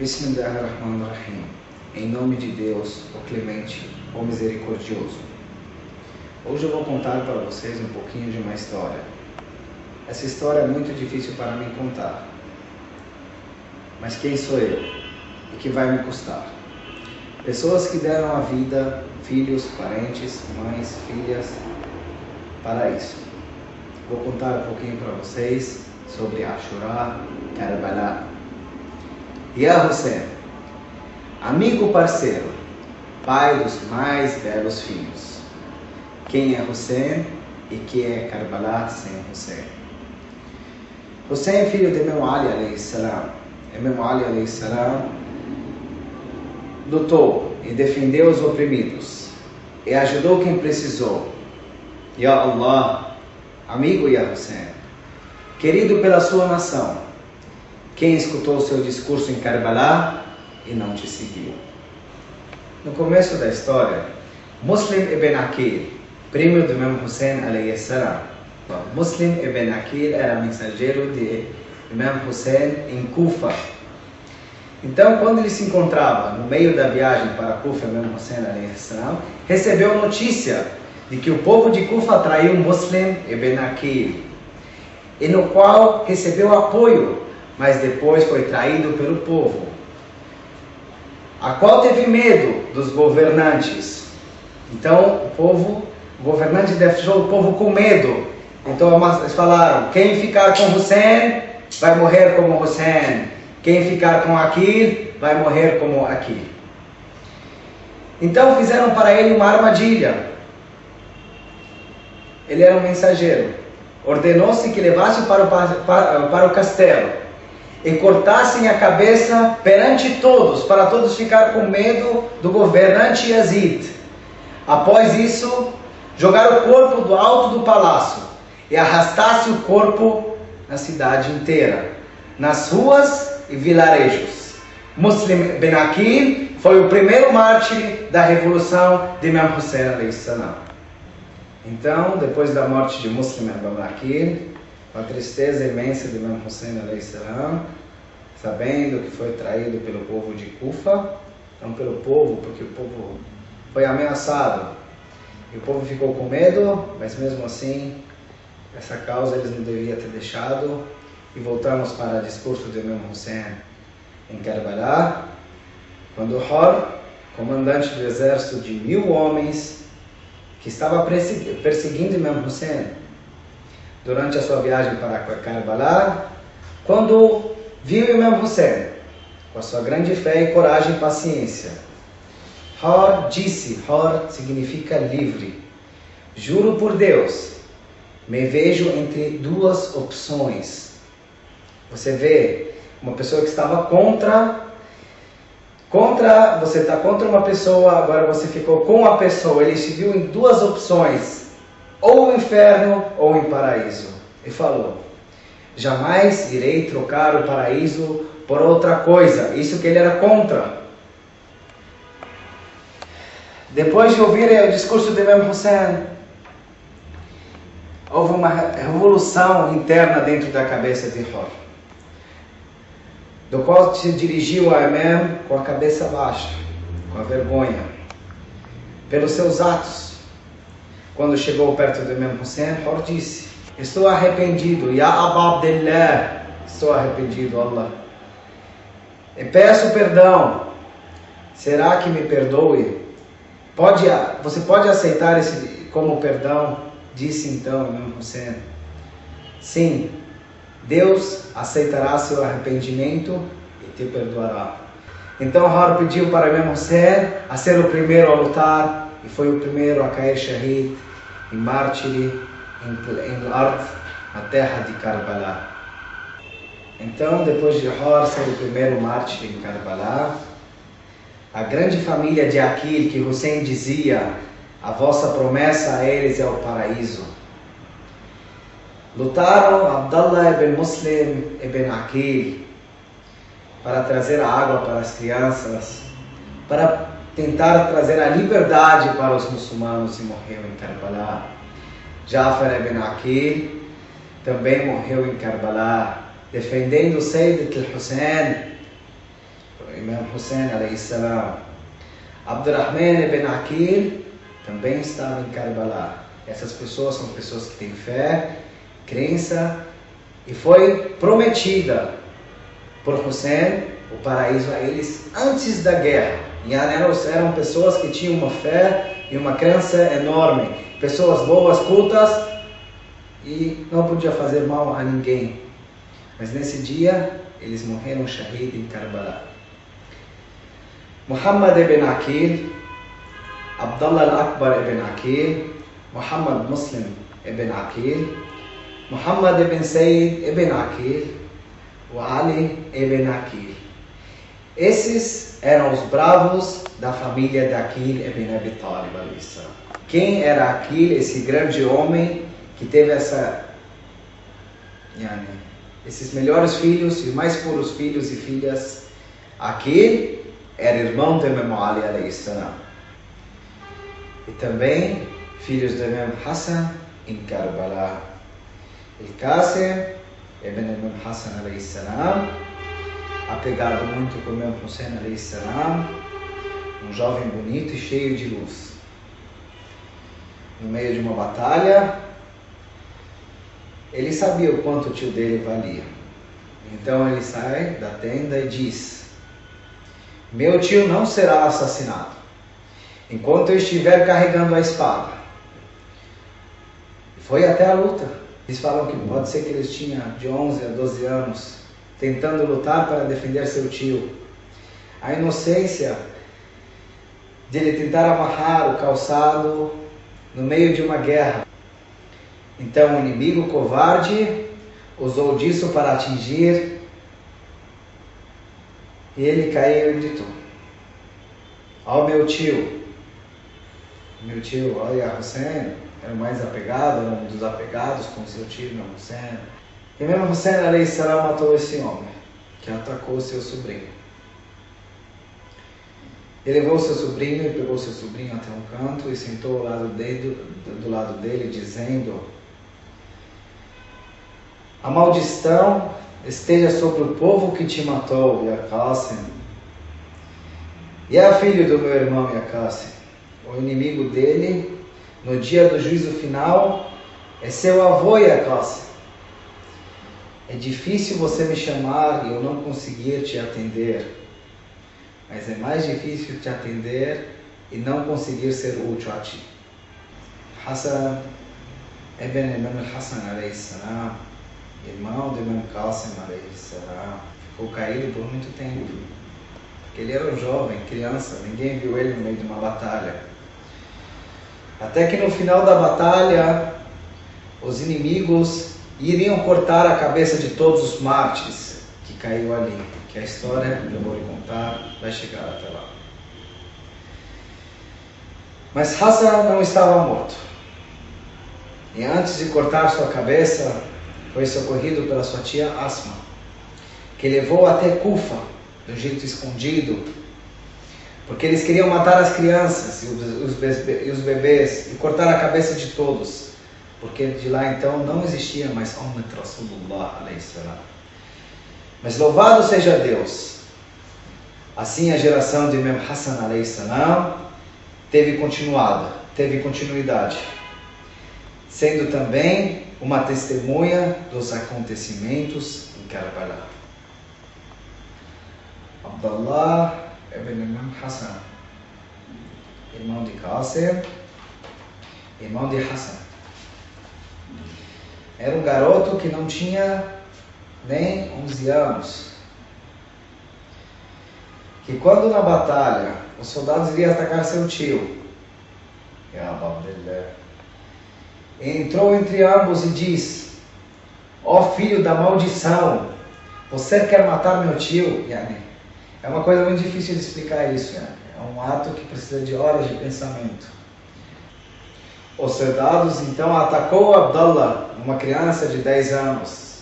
Bismillahirrahmanirrahim. Em nome de Deus, o Clemente, o Misericordioso. Hoje eu vou contar para vocês um pouquinho de uma história. Essa história é muito difícil para mim contar. Mas quem sou eu? E que vai me custar? Pessoas que deram a vida, filhos, parentes, mães, filhas, para isso. Vou contar um pouquinho para vocês sobre Ashura, Karbala. Ya Hussein, amigo parceiro, pai dos mais belos filhos. Quem é Hussein e que é Karbala sem Hussein? Hussein é filho de Imam Ali alayhi salam. Imam Ali alayhi salam lutou e defendeu os oprimidos e ajudou quem precisou. Ya Allah, amigo Ya Hussein, querido pela sua nação, quem escutou seu discurso em Karbala e não te seguiu. No começo da história, Muslim ibn Aqil, primo do Imam Hussein alayhi salam. Muslim ibn Aqil era mensageiro de Imam Hussein em Kufa. Então, quando ele se encontrava no meio da viagem para Kufa, Imam Hussein alayhi salam recebeu notícia de que o povo de Kufa traiu Muslim ibn Aqil, e no qual recebeu apoio, mas depois foi traído pelo povo, a qual teve medo dos governantes. Então o governante deixou o povo com medo. Então eles falaram: quem ficar com Hussein vai morrer como Hussein, quem ficar com Aqil vai morrer como Aqil. Então fizeram para ele uma armadilha. Ele era um mensageiro. Ordenou-se que levasse para o castelo e cortassem a cabeça perante todos, para todos ficar com medo do governante Yazid. Após isso, jogar o corpo do alto do palácio e arrastasse o corpo na cidade inteira, nas ruas e vilarejos. Muslim ibn Aqil foi o primeiro mártir da revolução de Imam Hussein alayhi salam. Então, depois da morte de Muslim ibn Aqil, com a tristeza imensa de Imam Hussein alayhi salam, sabendo que foi traído pelo povo de Kufa, não pelo povo, porque o povo foi ameaçado, e o povo ficou com medo, mas mesmo assim, essa causa eles não deviam ter deixado, e voltamos para o discurso de Imam Hussein em Karbala, quando Hor, comandante do exército de 1000 homens, que estava perseguindo Imam Hussein durante a sua viagem para Karbala, quando viu Imam Hussein com a sua grande fé e coragem e paciência, Hor disse, Hor significa livre: juro por Deus, me vejo entre duas opções. Você vê uma pessoa que estava você está contra uma pessoa, agora você ficou com a pessoa, ele se viu em duas opções, ou o inferno ou o paraíso, e falou: jamais irei trocar o paraíso por outra coisa. Isso que ele era contra. Depois de ouvir o discurso de Imam Hussein, houve uma revolução interna dentro da cabeça de Hor, do qual se dirigiu a Imam com a cabeça baixa, com a vergonha, pelos seus atos. Quando chegou perto de Imam Hussein, Hor disse: estou arrependido, Ya Aba Abdillah, estou arrependido, Allah, e peço perdão. Será que me perdoe? Você pode aceitar esse como perdão? Disse então Imam Hussein: sim, Deus aceitará seu arrependimento e te perdoará. Então Hor pediu para Imam Hussein a ser o primeiro a lutar, e foi o primeiro a cair shahid e mártir em Ard, na terra de Karbala. Então, depois de Hor ser o primeiro mártir em Karbala, a grande família de Aqil, que Hussein dizia: a vossa promessa a eles é o paraíso, lutaram Abdallah ibn Muslim ibn Aqil para trazer a água para as crianças, para tentar trazer a liberdade para os muçulmanos, e morreu em Karbala. Jafar ibn Aqil também morreu em Karbala, defendendo Sayyid al-Hussein Imam Hussein alayhi salam. Abdurrahman ibn Aqil também estava em Karbala. Essas pessoas são pessoas que têm fé, crença, e foi prometida por Hussein o paraíso a eles antes da guerra. E eram pessoas que tinham uma fé e uma crença enorme, pessoas boas, cultas, e não podia fazer mal a ninguém. Mas nesse dia eles morreram shahid em Karbala. Muhammad ibn Aqil, Abdullah al-Akbar ibn Aqil, Muhammad Muslim ibn Aqil, Muhammad ibn Sayyid ibn Aqil e Ali ibn Aqil. Esses eram os bravos da família de Aqil ibn Abi Talib. Quem era Aqil, esse grande homem que teve esses melhores filhos e mais puros filhos e filhas? Aqil era irmão de Imam Ali alayhi salam. E também filhos de Imam Hassan em Karbala. Qasim ibn Imam Hassan alayhi salam, apegado muito com Imam Hussein alayhi salam, um jovem bonito e cheio de luz. No meio de uma batalha, ele sabia o quanto o tio dele valia. Então ele sai da tenda e diz: meu tio não será assassinado enquanto eu estiver carregando a espada. Foi até a luta. Eles falam que pode ser que eles tinham de 11 a 12 anos, tentando lutar para defender seu tio. A inocência de ele tentar amarrar o calçado no meio de uma guerra. Então o inimigo covarde usou disso para atingir, e ele caiu e gritou: ó meu tio, olha Hussein. Era o mais apegado, era um dos apegados com seu tio, Imam Hussein. E Imam Hussein alayhi salam matou esse homem, que atacou seu sobrinho. Ele levou seu sobrinho e pegou seu sobrinho até um canto e sentou ao lado do lado dele, dizendo: a maldição esteja sobre o povo que te matou, Ya Qasim. E é filho do meu irmão, Ya Qasim. O inimigo dele, no dia do juízo final, é seu avô, Ya Qasim. É difícil você me chamar e eu não conseguir te atender. Mas é mais difícil te atender e não conseguir ser útil a ti. Hassan ibn Imam al-Hassan alayhi salam, irmão de Imam Qasim alayhi salam, ficou caído por muito tempo. Porque ele era um jovem, criança, ninguém viu ele no meio de uma batalha. Até que no final da batalha, os inimigos iriam cortar a cabeça de todos os mártires que caiu ali. Que a história que eu vou lhe contar vai chegar até lá. Mas Hassan não estava morto. E antes de cortar sua cabeça, foi socorrido pela sua tia Asma, que levou até Kufa, de um jeito escondido, porque eles queriam matar as crianças e os bebês e cortar a cabeça de todos, porque de lá então não existia mais Ummat Rasulullah alayhi salam. Mas louvado seja Deus, assim a geração de Imam Hassan alayhi salam teve continuidade, sendo também uma testemunha dos acontecimentos em Karbala. Abdullah ibn Imam Hassan, irmão de Qasim, irmão de Hassan, era um garoto que não tinha nem 11 anos, que quando na batalha os soldados iriam atacar seu tio, entrou entre ambos e diz: ó filho da maldição, você quer matar meu tio? É uma coisa muito difícil de explicar isso, é um ato que precisa de horas de pensamento. Os soldados então atacou Abdullah, uma criança de 10 anos,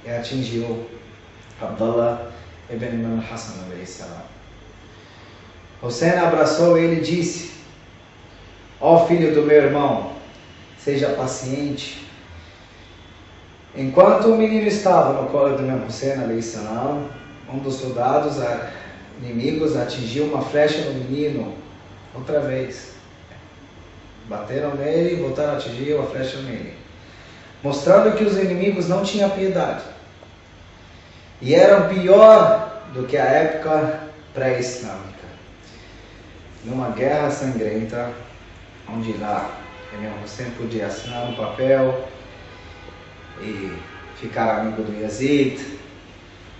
e atingiu Abdullah ibn Imam Hassan alayhi salam. Hussein abraçou ele e disse: ó filho do meu irmão, seja paciente. Enquanto o menino estava no colo do Imam Hussein alayhi salam, um dos soldados inimigos atingiu uma flecha no menino, outra vez. Bateram nele e voltaram a atingir uma flecha nele. Mostrando que os inimigos não tinham piedade. E eram pior do que a época pré-islâmica. Numa guerra sangrenta, onde lá Imam Hussein podia assinar um papel e ficar amigo do Yazid,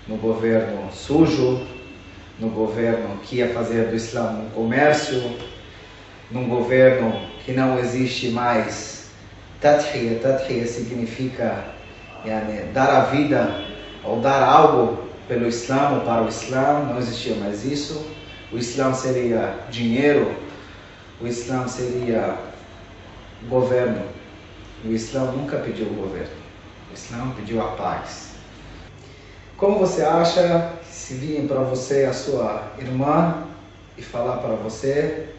no governo sujo, no governo que ia fazer do Islã um comércio, num governo que não existe mais tadhiya. Tadhiya significa dar a vida ou dar algo pelo Islã ou para o Islã, não existia mais isso. O Islã seria dinheiro, o Islã seria governo. O Islã nunca pediu o governo, o Islã pediu a paz. Como você acha que se virem para você a sua irmã e falar para você: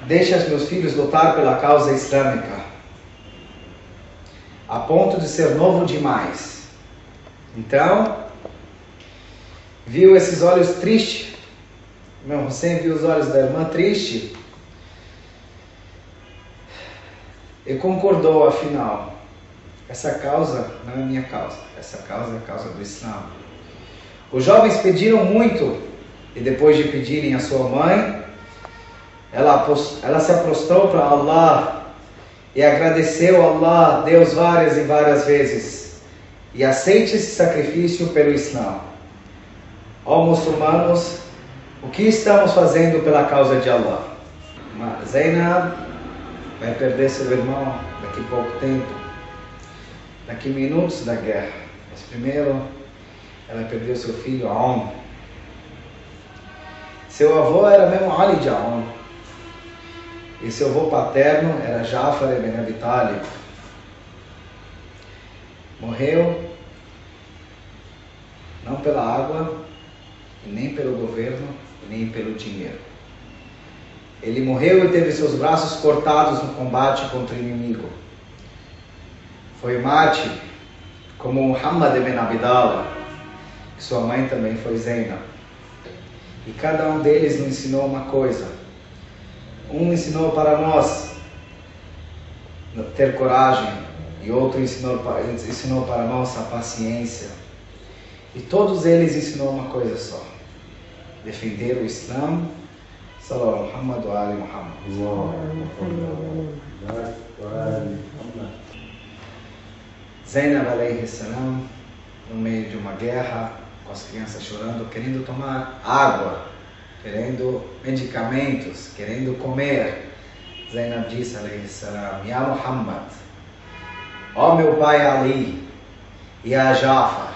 deixa os meus filhos lutar pela causa islâmica, a ponto de ser novo demais. Então, viu esses olhos tristes, Imam Hussein viu os olhos da irmã tristes e concordou, afinal, essa causa não é minha causa, essa causa é a causa do Islã. Os jovens pediram muito e depois de pedirem a sua mãe, ela se apostou para Allah e agradeceu a Allah, Deus, várias e várias vezes, e aceite esse sacrifício pelo Islã. Ó muçulmanos, o que estamos fazendo pela causa de Allah? Zainab vai perder seu irmão daqui a pouco tempo, daqui a minutos da guerra. Mas primeiro, ela perdeu seu filho Aon. Seu avô era mesmo Ali de Aon. E seu avô paterno era Jafar ibn Abi Talib. Morreu não pela água, e nem pelo governo, e nem pelo dinheiro. Ele morreu e teve seus braços cortados no combate contra o inimigo. Foi mártir, como Muhammad ibn Abdallah, que sua mãe também foi Zainab. E cada um deles nos ensinou uma coisa. Um ensinou para nós ter coragem, e outro ensinou para nós a paciência. E todos eles ensinou uma coisa só: defender o Islã. Sallallahu Muhammad wa ali Muhammad. Zainab alayhi salam, no meio de uma guerra, com as crianças chorando, querendo tomar água, querendo medicamentos, querendo comer. Zainab disse alayhi salam: Ya Muhammad, ó meu pai Ali, Ya Jafar,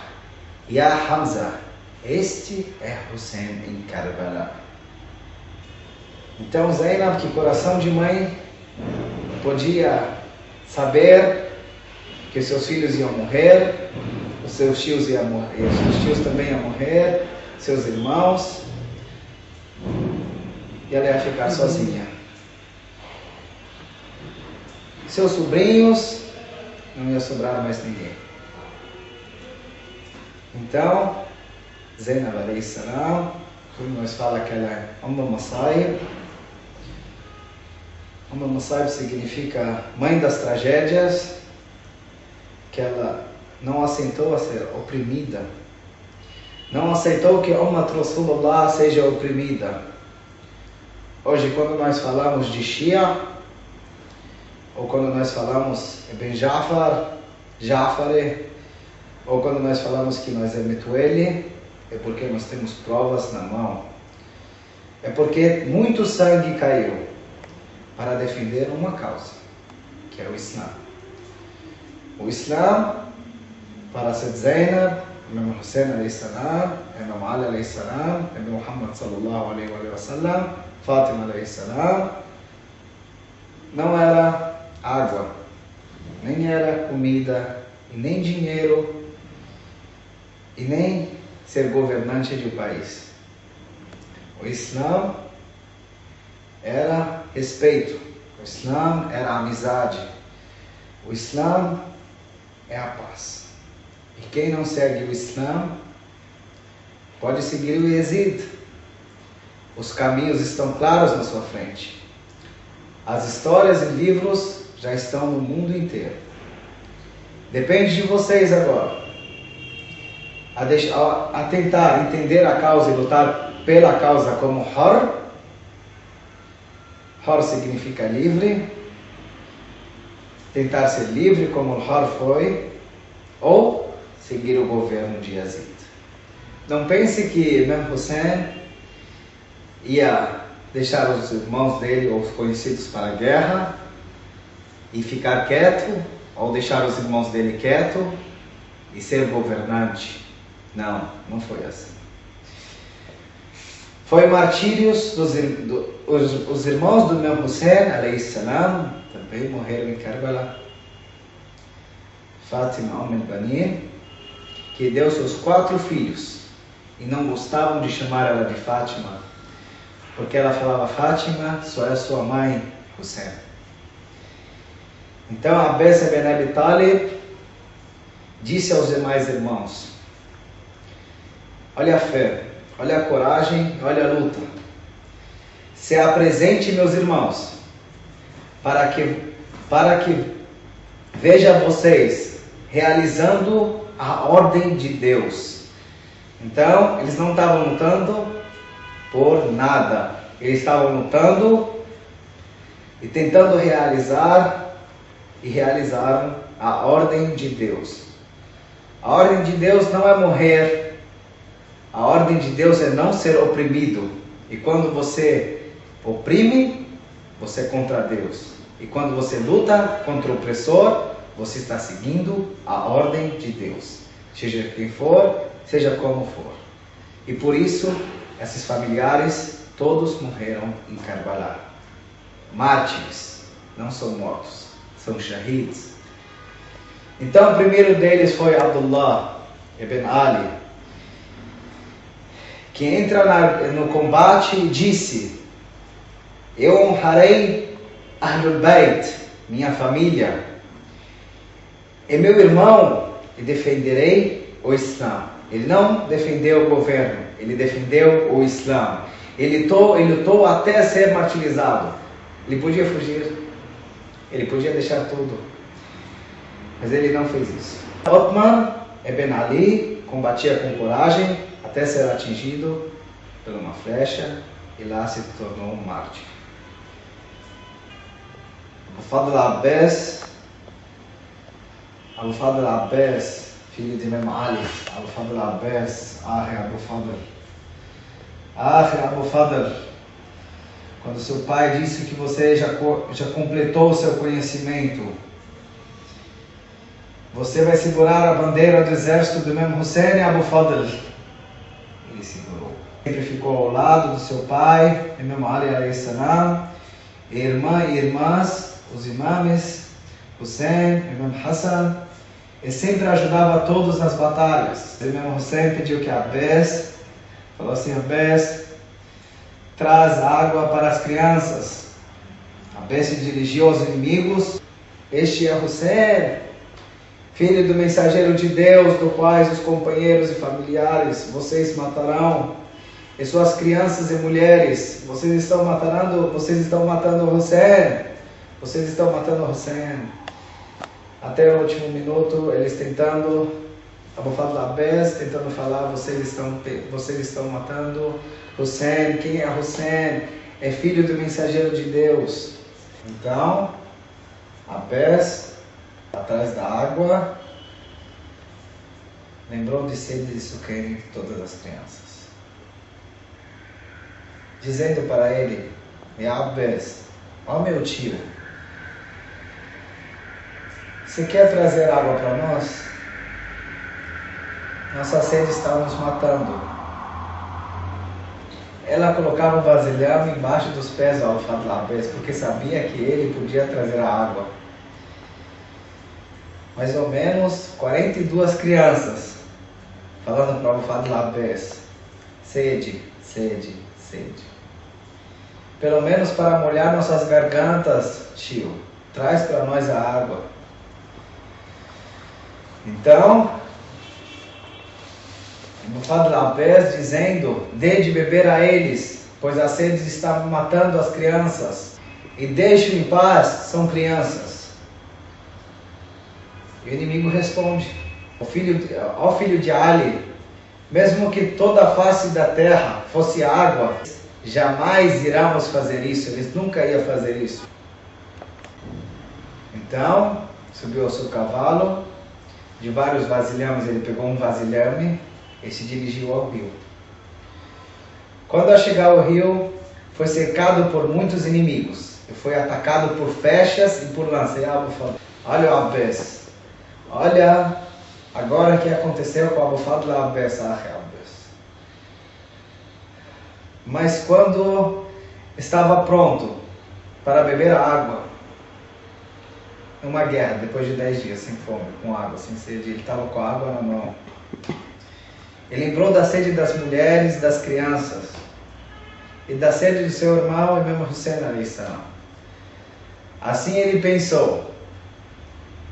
Ya Hamza, este é Hussein em Karbala. Então Zainab, que coração de mãe, podia saber que seus filhos iam morrer, os seus tios iam morrer, os seus tios também iam morrer, seus irmãos, e ela ia ficar sozinha. Seus sobrinhos, não ia sobrar mais ninguém. Então, Zainab alayhi salam, como nós fala que ela é Massaib. Massaib significa mãe das tragédias, que ela não aceitou a ser oprimida, não aceitou que Ummat Rasulullah seja oprimida. Hoje, quando nós falamos de Shia, ou quando nós falamos Ibn Jafar, Jafare, ou quando nós falamos que nós é Metueli, é porque nós temos provas na mão. É porque muito sangue caiu para defender uma causa, que é o Islã. O Islã, para ser Zainab, Imam Hussein alayhi salam, Imam Ali alayhi salam, Imam Muhammad sallallahu alayhi wa sallam, Fatima alayhi salam, não era água, nem era comida, e nem dinheiro, e nem ser governante de um país. O Islã era respeito, o Islã era amizade, o Islã é a paz. E quem não segue o Islã pode seguir o Yazid. Os caminhos estão claros na sua frente. As histórias e livros já estão no mundo inteiro. Depende de vocês agora a tentar entender a causa e lutar pela causa como Hur. Hur significa livre. Tentar ser livre como Hur foi, ou seguir o governo de Yazid. Não pense que Imam Hussein ia deixar os irmãos dele, ou os conhecidos, para a guerra e ficar quieto, ou deixar os irmãos dele quieto e ser governante. Não, não foi assim. Foi martírios os irmãos do Imam Hussein, alayhi salam, também morreram em Karbala. Fátima al-Banin, que deu seus 4 filhos, e não gostavam de chamar ela de Fátima, porque ela falava: Fátima só é sua mãe, Hussein. Então Abbas ibn Abi Talib disse aos demais irmãos: olha a fé, olha a coragem, olha a luta. Se apresente, meus irmãos, para que veja vocês realizando a ordem de Deus. Então, eles não estavam lutando por nada. Eles estavam lutando e tentando realizar, e realizaram a ordem de Deus. A ordem de Deus não é morrer. A ordem de Deus é não ser oprimido. E quando você oprime, você é contra Deus. E quando você luta contra o opressor, você está seguindo a ordem de Deus. Seja quem for, seja como for. E por isso, esses familiares todos morreram em Karbala. Mártires, não são mortos, são shahids. Então o primeiro deles foi Abdullah ibn Ali, que entra no combate e disse: eu honrarei Ahlul Bayt, minha família, e meu irmão, e defenderei o Islã. Ele não defendeu o governo, ele defendeu o Islã. Ele lutou até ser martirizado. Ele podia fugir, ele podia deixar tudo, mas ele não fez isso. Uthman ibn Ali combatia com coragem até ser atingido por uma flecha e lá se tornou um mártir. Al-Fadl Abbas, filho de Imam Ali, Al-Fadl Abbas, Abu Fadl, quando seu pai disse que você já completou o seu conhecimento, você vai segurar a bandeira do exército do Imam Hussein, Abu Fadl. Ele segurou. Sempre ficou ao lado do seu pai, Imam Ali alayhi salam, irmãs, os imames, Hussein, Imam Hassan, e sempre ajudava todos nas batalhas. O Imam Hussein pediu que Abbas, falou assim: Abbas, traz água para as crianças. Abbas se dirigiu aos inimigos: este é Hussein, filho do mensageiro de Deus, do quais os companheiros e familiares vocês matarão, e suas crianças e mulheres, vocês estão matando Hussein, vocês estão matando Hussein. Até o último minuto, eles tentando, Abu Fadl Abbas tentando falar: vocês estão matando Hussein. Quem é Hussein? É filho do mensageiro de Deus. Então, Abbas, atrás da água, lembrou de Sayyid al-Sukaini de todas as crianças, dizendo para ele: Abbas, ó meu tio, você quer trazer água para nós? Nossa sede está nos matando. Ela colocava o vasilhame embaixo dos pés do Al-Fadl Abbas, porque sabia que ele podia trazer a água. Mais ou menos 42 crianças falando para o Al-Fadl Abbas: sede, sede, sede. Pelo menos para molhar nossas gargantas, tio, traz para nós a água. Então, O Fadl Abbas dizendo: dê de beber a eles, pois a sede está matando as crianças, e deixe em paz, são crianças. E o inimigo responde: ó filho de Ali, mesmo que toda a face da terra fosse água, jamais iremos fazer isso. Eles nunca iam fazer isso. Então, subiu ao seu cavalo, de vários vasilhames ele pegou um vasilhame e se dirigiu ao rio. Quando ao chegar ao rio, foi cercado por muitos inimigos e foi atacado por flechas e por lanças. Olha o Abbas, olha agora o que aconteceu com Abu Fadl Abbas. Mas quando estava pronto para beber a água, uma guerra, depois de 10 dias sem fome, com água, sem sede, ele estava com a água na mão. Ele lembrou da sede das mulheres, das crianças, e da sede do seu irmão Imam Hussein alayhi salam. Assim ele pensou,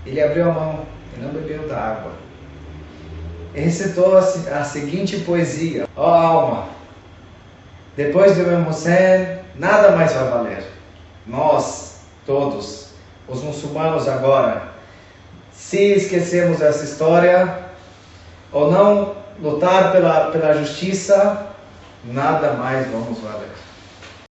ele abriu a mão e não bebeu da água. E recitou a seguinte poesia: ó alma, depois do Imam Hussein, nada mais vai valer. Nós, todos, os muçulmanos agora, se esquecemos essa história, ou não lutar pela justiça, nada mais vamos valer.